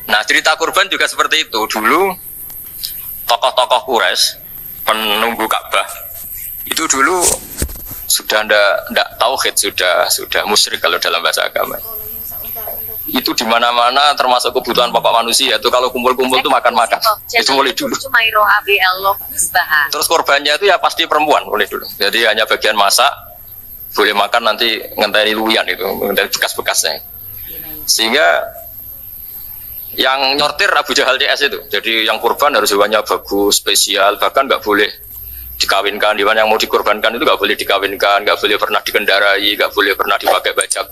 Nah cerita kurban juga seperti itu. Dulu tokoh-tokoh Quraisy penunggu Ka'bah itu dulu sudah ndak tauhid, sudah musyrik kalau dalam bahasa agama. Itu di mana-mana termasuk kebutuhan pokok manusia itu kalau kumpul-kumpul itu makan-makan. Itu mulai dulu. Terus korbannya itu ya pasti perempuan mulai dulu. Jadi hanya bagian masak, boleh makan nanti ngenteni luyan itu, ngenteni bekas-bekasnya. Sehingga yang nyortir Abu Jahal CS itu. Jadi yang kurban harus hewannya bagus, spesial, bahkan nggak boleh dikawinkan. Hewan yang mau dikorbankan itu nggak boleh dikawinkan, nggak boleh pernah dikendarai, nggak boleh pernah dipakai bajak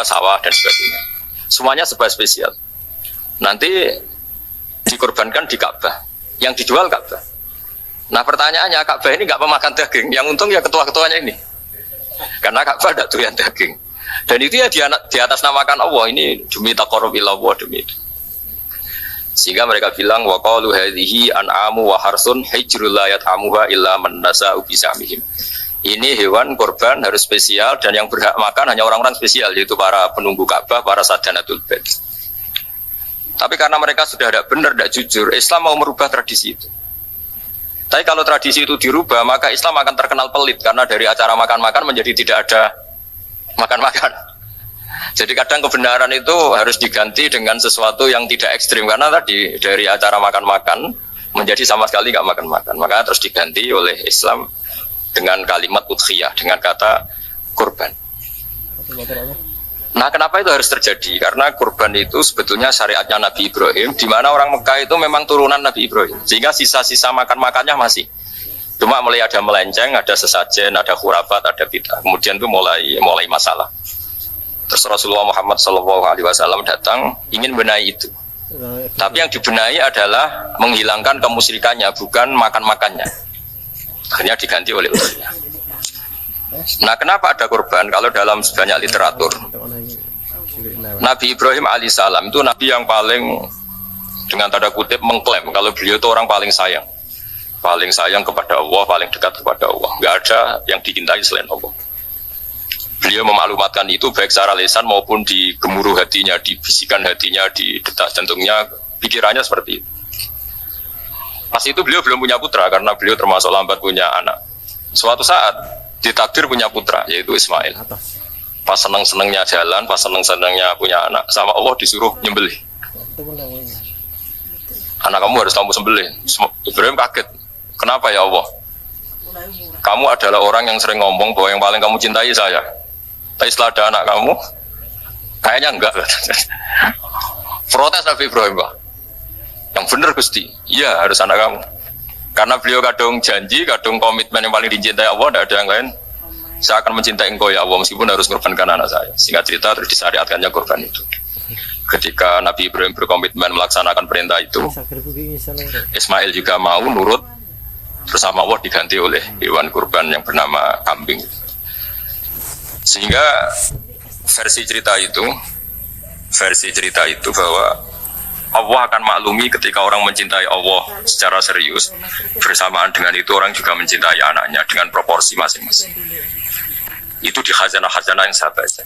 sawah dan sebagainya. Semuanya serba spesial. Nanti dikorbankan di Ka'bah, yang dijual Ka'bah. Nah pertanyaannya, Ka'bah ini nggak memakan daging. Yang untung ya ketua-ketuanya ini, karena Ka'bah tidak doyan daging. Dan itu ya di atas namakan Allah, ini demi taqarrub ila Allah, demi itu. Sehingga mereka bilang wa qalu hadhihi an'amu wa harsun hijrul la yat'amuha illa man nasa'u bisamihim. Ini hewan korban harus spesial dan yang berhak makan hanya orang-orang spesial, yaitu para penunggu Ka'bah, para sadanatul bait. Tapi karena mereka sudah tidak benar, tidak jujur, Islam mau merubah tradisi itu. Tapi kalau tradisi itu dirubah, maka Islam akan terkenal pelit karena dari acara makan-makan menjadi tidak ada makan-makan. Jadi kadang kebenaran itu harus diganti dengan sesuatu yang tidak ekstrim, karena tadi dari acara makan-makan menjadi sama sekali nggak makan-makan. Maka terus diganti oleh Islam dengan kalimat udhiyah, dengan kata kurban. Nah kenapa itu harus terjadi? Karena kurban itu sebetulnya syariatnya Nabi Ibrahim, di mana orang Mekah itu memang turunan Nabi Ibrahim, sehingga sisa-sisa makan-makannya masih. Cuma mulai ada melenceng, ada sesajen, ada khurafat, ada bid'ah. Kemudian itu mulai masalah. Terus Rasulullah Muhammad SAW datang ingin benahi itu. Tapi yang dibenahi adalah menghilangkan kemusyrikannya, bukan makan-makannya. Akhirnya diganti oleh ulama. Nah kenapa ada kurban? Kalau dalam sebanyak literatur, Nabi Ibrahim alaihissalam itu Nabi yang paling, dengan tanda kutip, mengklaim kalau beliau itu orang paling sayang kepada Allah, paling dekat kepada Allah. Nggak ada yang dicintai selain Allah. Beliau memaklumatkan itu baik secara lisan maupun di gemuruh hatinya, di bisikan hatinya, di detak jantungnya, pikirannya seperti itu. Pas itu beliau belum punya putra karena beliau termasuk lambat punya anak. Suatu saat ditakdir punya putra, yaitu Ismail. Pas seneng-senengnya jalan, pas seneng-senengnya punya anak, sama Allah disuruh nyembelih. Anak kamu harus kamu sembelih. Ibrahim kaget. Kenapa ya Allah? Kamu adalah orang yang sering ngomong bahwa yang paling kamu cintai saya. Tapi setelah ada anak kamu, kayaknya enggak. Protes Nabi Ibrahim, Pak. Yang benar Gusti, iya harus anak kamu. Karena beliau kadung janji, kadung komitmen yang paling dicintai Allah, tidak ada yang lain. Saya akan mencintai engkau ya Allah, meskipun harus mengorbankan anak saya. Sehingga cerita terus disyariatkannya korban itu. Ketika Nabi Ibrahim berkomitmen melaksanakan perintah itu, Ismail juga mau nurut, bersama Allah diganti oleh hewan kurban yang bernama kambing. Sehingga versi cerita itu bahwa Allah akan maklumi ketika orang mencintai Allah secara serius, bersamaan dengan itu orang juga mencintai anaknya dengan proporsi masing-masing. Itu di khazanah-khazanah yang saya baca.